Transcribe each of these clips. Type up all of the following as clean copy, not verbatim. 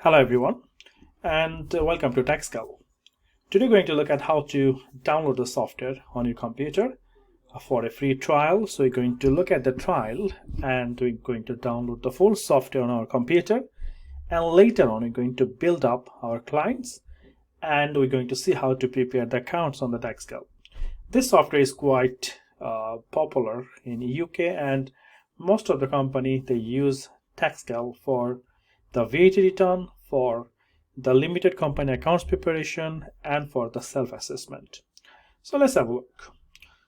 Hello everyone, and welcome to TaxCalc. Today we're going to look at how to download the software on your computer for a free trial. So we're going to look at the trial and we're going to download the full software on our computer, and later on we're going to build up our clients and we're going to see how to prepare the accounts on the TaxCalc. This software is quite popular in UK, and most of the company they use TaxCalc for the VAT return, for the limited company accounts preparation, and for the self-assessment. So let's have a look.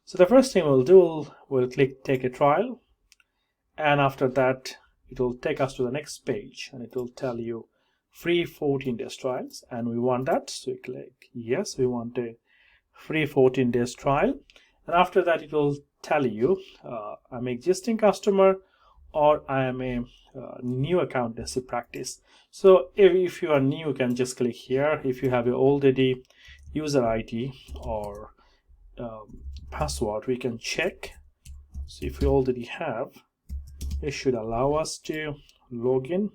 So the first thing we'll do, we'll click take a trial, and after that it will take us to the next page and it will tell you free 14 days trials, and we want that, so we click yes, we want a free 14 days trial. And after that it will tell you I'm an existing customer or I am a new accountancy practice. So if you are new, you can just click here. If you have a already user ID or password, we can check. So if we already have, it should allow us to log in.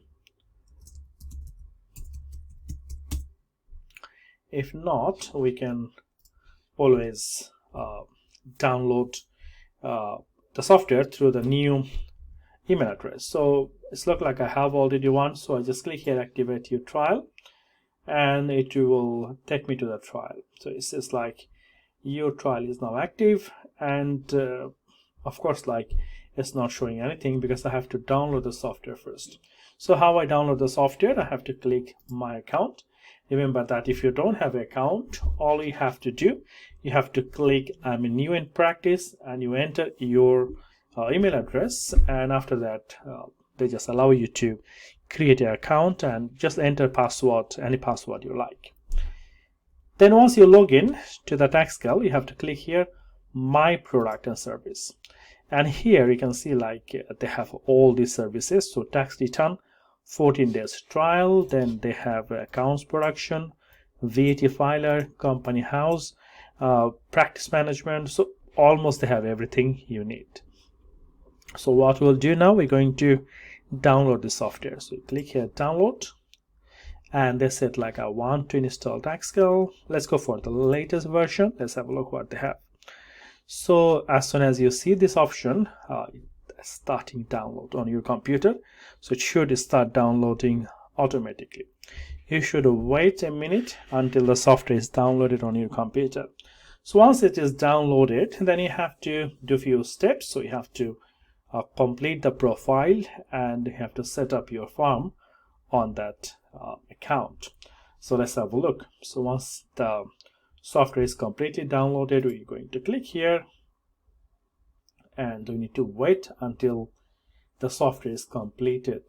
If not, we can always download the software through the new email address. So it's look like I have already one, so I just click here activate your trial and it will take me to the trial. So it says like your trial is now active, and of course like it's not showing anything because I have to download the software first. So how I download the software, I have to click my account. Remember that if you don't have an account, all you have to do, you have to click I'm new in practice and you enter your email address, and after that they just allow you to create an account and just enter password, any password you like. Then once you log in to the TaxCalc, you have to click here my product and service, and here you can see like they have all these services. So tax return 14 days trial, then they have accounts production, VAT filer, company house, practice management. So almost they have everything you need. So what we'll do now, we're going to download the software. So click here download, and they said like I want to install TaxCalc. Let's go for the latest version. Let's have a look what they have. So as soon as you see this option, starting download on your computer, so it should start downloading automatically. You should wait a minute until the software is downloaded on your computer. So once it is downloaded, then you have to do a few steps. So you have to complete the profile and you have to set up your firm on that account. So let's have a look. So once the software is completely downloaded, we're going to click here and we need to wait until the software is completed.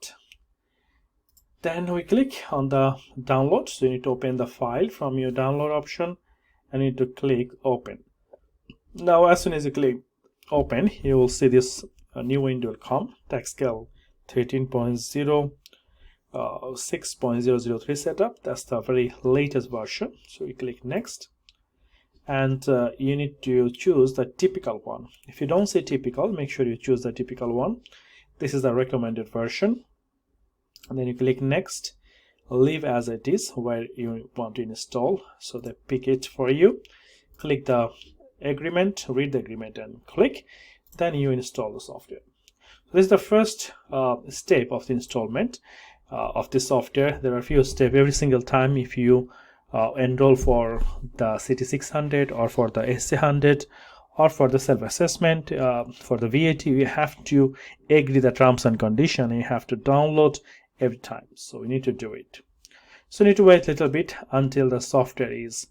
Then we click on the download. So you need to open the file from your download option and you need to click open. Now as soon as you click open, you will see this new window will come, TaxCalc 13.0 6.003 setup. That's the very latest version. So we click next, and you need to choose the typical one. If you don't say typical, make sure you choose the typical one. This is the recommended version, and then you click next, leave as it is where you want to install, so they pick it for you. Click the agreement, read the agreement and click, then you install the software. So this is the first step of the installment of the software. There are a few steps every single time. If you enroll for the CT600 or for the SC100 or for the self-assessment, for the VAT, you have to agree the terms and conditions, and you have to download every time. So we need to do it. So we need to wait a little bit until the software is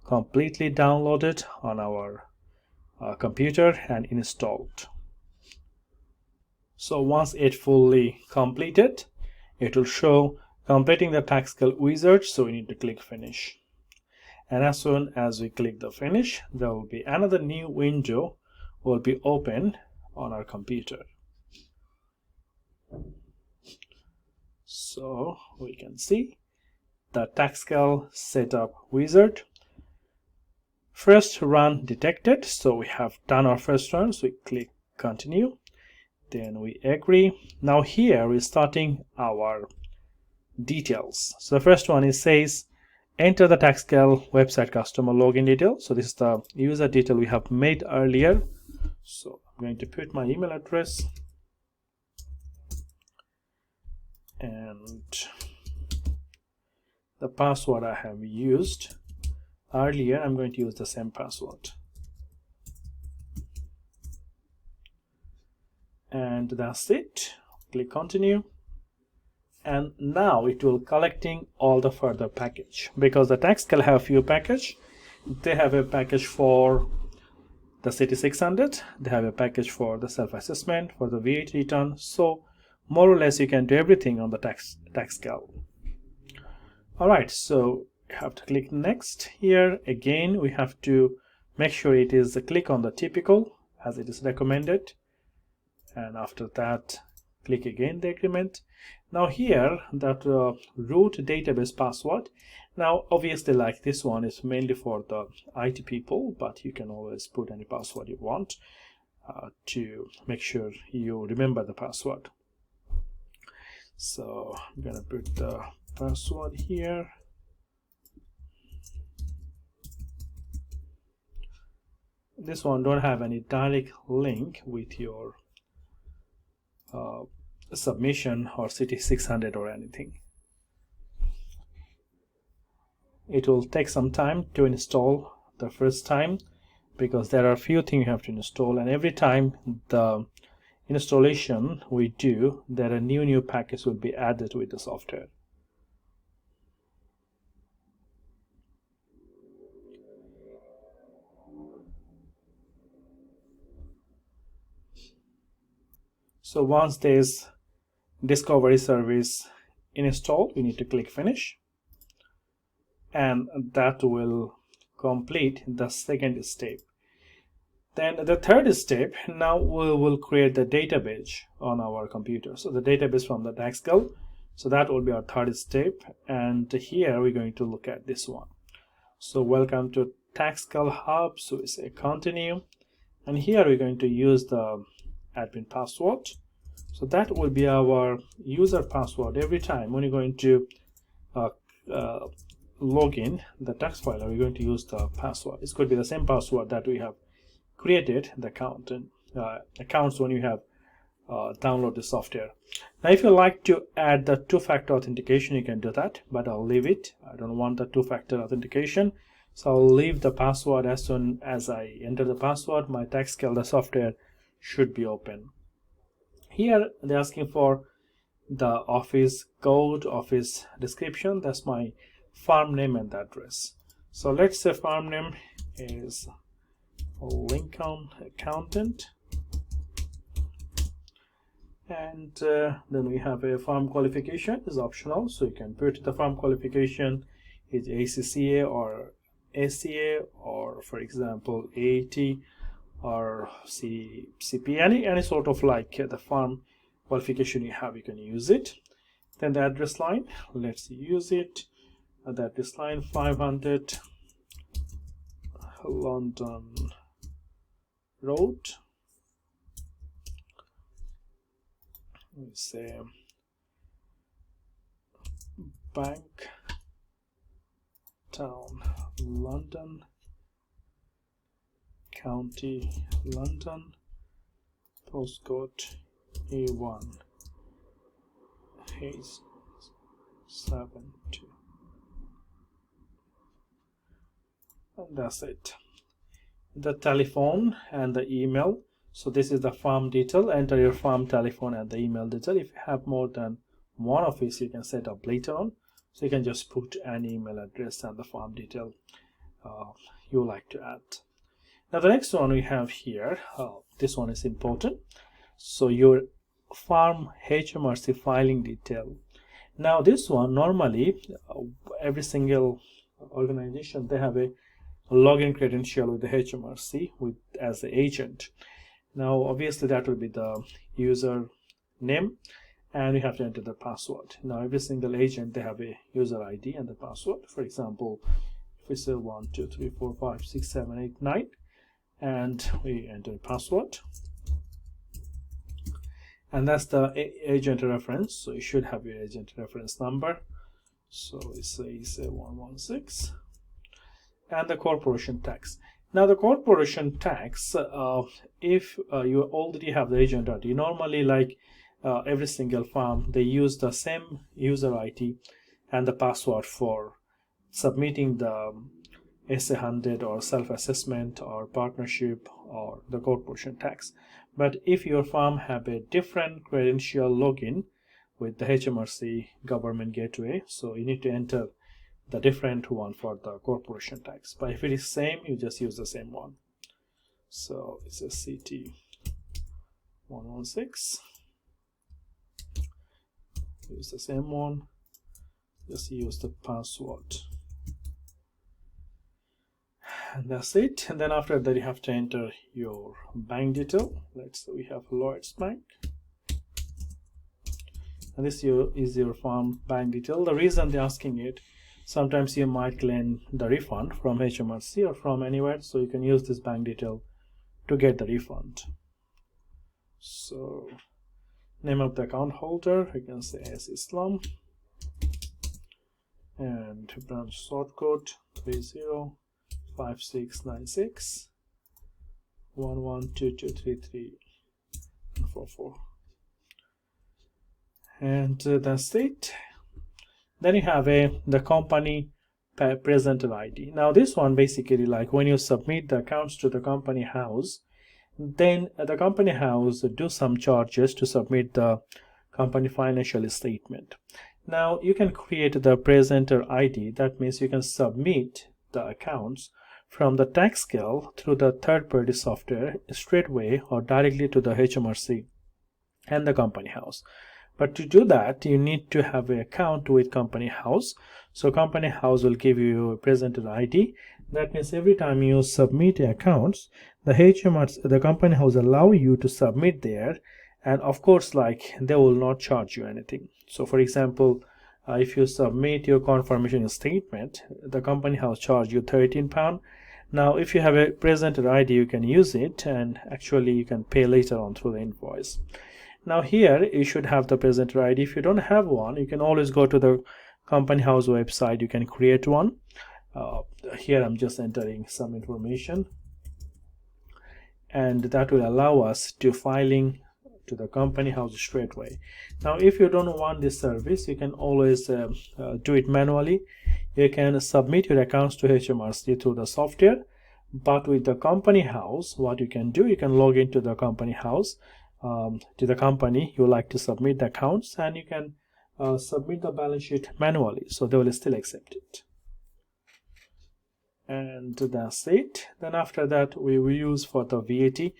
completely downloaded on our computer and installed. So once it fully completed, it will show completing the TaxCalc wizard. So we need to click finish, and as soon as we click the finish, there will be another new window will be opened on our computer. So we can see the TaxCalc setup wizard. First run detected, so we have done our first run, so we click continue, then we agree. Now here we're starting our details. So the first one is says enter the TaxCalc website customer login detail. So this is the user detail we have made earlier. So I'm going to put my email address and the password I have used earlier. I'm going to use the same password. And that's it. Click continue. And now it will collecting all the further package, because the TaxCalc have few package. They have a package for the City 600, they have a package for the self-assessment, for the VAT return. So more or less you can do everything on the TaxCalc. Alright, so you have to click next. Here again we have to make sure it is a click on the typical as it is recommended, and after that click again the agreement. Now here that root database password, now obviously like this one is mainly for the IT people, but you can always put any password you want to make sure you remember the password. So I'm gonna put the password here. This one don't have any direct link with your submission or City 600 or anything. It will take some time to install the first time, because there are a few things you have to install, and every time the installation we do, there are new packets will be added with the software. So once there's discovery service installed, we need to click finish, and that will complete the second step. Then the third step, now we will create the database on our computer. So the database from the TaxCalc, so that will be our third step, and here we're going to look at this one. So welcome to TaxCalc Hub. So we say continue, and here we're going to use the admin password. So that will be our user password. Every time when you're going to log in the tax file, we're going to use the password. It could be the same password that we have created the accounts when you have download the software. Now if you like to add the two-factor authentication, you can do that, but I'll leave it. I don't want the two-factor authentication, so I'll leave the password. As soon as I enter the password, my TaxCalc, the software, should be open. Here they're asking for the office code, office description. That's my farm name and address. So let's say farm name is Lincoln Accountant, and then we have a farm qualification is optional, so you can put the farm qualification is ACCA or ACA, or for example AAT or CP, any sort of like the farm qualification you have, you can use it. Then the address line, let's use it. The address line 500 London Road. We say Bank Town London, County London, postcode A1 H72, and that's it. The telephone and the email. So this is the farm detail. Enter your farm telephone and the email detail. If you have more than one office, you can set up later on. So you can just put an email address and the farm detail you like to add. Now the next one we have here, this one is important. So your farm HMRC filing detail. Now this one, normally every single organization, they have a login credential with the HMRC as the agent. Now obviously that will be the user name, and we have to enter the password. Now every single agent, they have a user ID and the password. For example, if we say 1 2 3 4 5 6 7 8 9, and we enter the password, and that's the agent reference. So you should have your agent reference number. So it says 116. And the corporation tax. Now the corporation tax, if you already have the agent ID, normally like every single firm, they use the same user ID and the password for submitting the SA100 or self-assessment or partnership or the corporation tax. But if your firm have a different credential login with the HMRC government gateway, so you need to enter the different one for the corporation tax. But if it is same, you just use the same one. So it's a CT116. Use the same one. Just use the password. And that's it. And then after that, you have to enter your bank detail. Let's say we have Lloyds Bank. And this is your firm bank detail. The reason they're asking it, sometimes you might claim the refund from HMRC or from anywhere, so you can use this bank detail to get the refund. So name of the account holder, you can say as Islam, and branch sort code 305696 11223344. And that's it. Then you have the company presenter ID. Now this one basically, like when you submit the accounts to the company house, then the company house do some charges to submit the company financial statement. Now you can create the presenter ID. That means you can submit the accounts from the TaxCalc through the third-party software straightway or directly to the HMRC and the company house. But to do that, you need to have an account with company house. So company house will give you a presenter ID. That means every time you submit accounts, the company house allow you to submit there, and of course, like they will not charge you anything. So for example, if you submit your confirmation statement, the company house charge you £13. Now if you have a presenter ID, you can use it, and actually you can pay later on through the invoice. Now here you should have the presenter ID. If you don't have one, you can always go to the company house website. You can create one. Here I'm just entering some information, and that will allow us to filing to the company house straight away. Now if you don't want this service, you can always do it manually. You can submit your accounts to HMRC through the software, but with the company house, what you can do, you can log into the company house, to the company you like to submit the accounts, and you can submit the balance sheet manually, so they will still accept it. And that's it. Then after that, we will use for the VAT.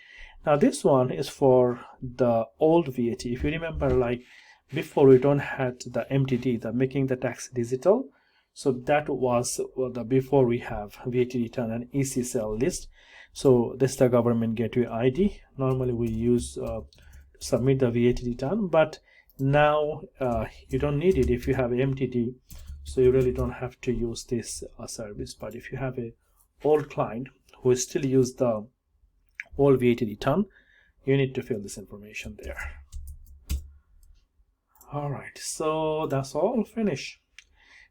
Now this one is for the old VAT. If you remember, like before, we don't had the MTD, the making the tax digital. So that was the before we have VAT return and EC cell list. So this is the government gateway ID. Normally we use to submit the VAT return, but now you don't need it if you have MTD. So you really don't have to use this service. But if you have a old client who still use the old VAT return, you need to fill this information there. All right, so that's all finished.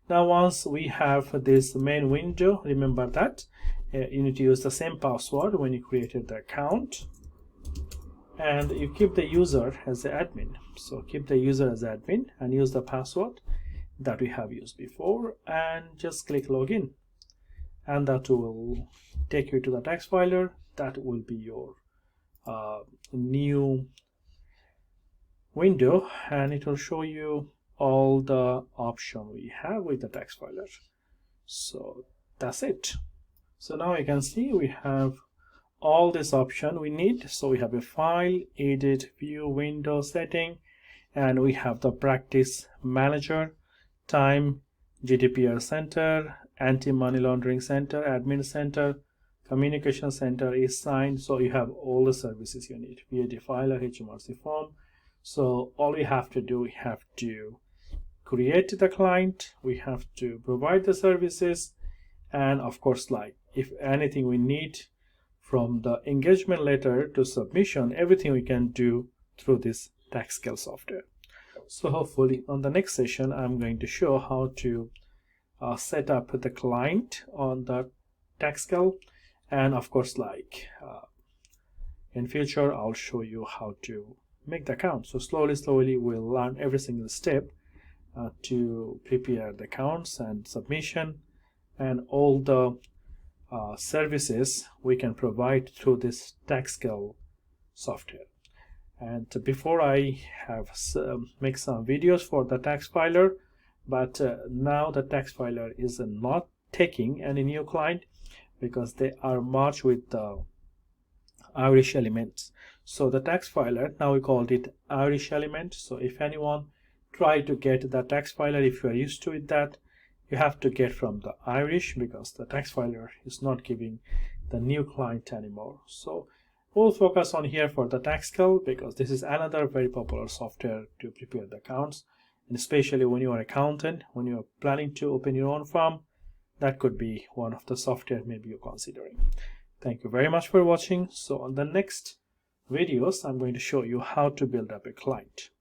Now once we have this main window, remember that you need to use the same password when you created the account, and you keep the user as the admin. So keep the user as admin and use the password that we have used before, and just click login, and that will take you to the tax filer. That will be your new window, and it will show you all the option we have with the tax filer. So that's it. So now you can see we have all this option we need. So we have a file, edit, view, window, setting, and we have the practice manager, time, GDPR center, anti-money laundering center, admin center, communication center is signed. So you have all the services you need, VAT filer, HMRC form. So all we have to do, we have to create the client, we have to provide the services, and of course, like if anything we need from the engagement letter to submission, everything we can do through this TaxCalc software. So hopefully on the next session I'm going to show how to set up the client on the TaxCalc, and of course in future I'll show you how to make the account. So slowly we'll learn every single step to prepare the accounts and submission and all the services we can provide through this TaxCalc software. And before I have make some videos for the tax filer, but now the tax filer is not taking any new client because they are merged with the Irish elements. So the tax filer, now we called it Irish element. So if anyone try to get the tax filer, if you are used to it, that you have to get from the Irish, because the tax filer is not giving the new client anymore. So we'll focus on here for the TaxCalc, because this is another very popular software to prepare the accounts, and especially when you are accountant, when you are planning to open your own firm, that could be one of the software maybe you're considering. Thank you very much for watching. So on the next videos I'm going to show you how to build up a client.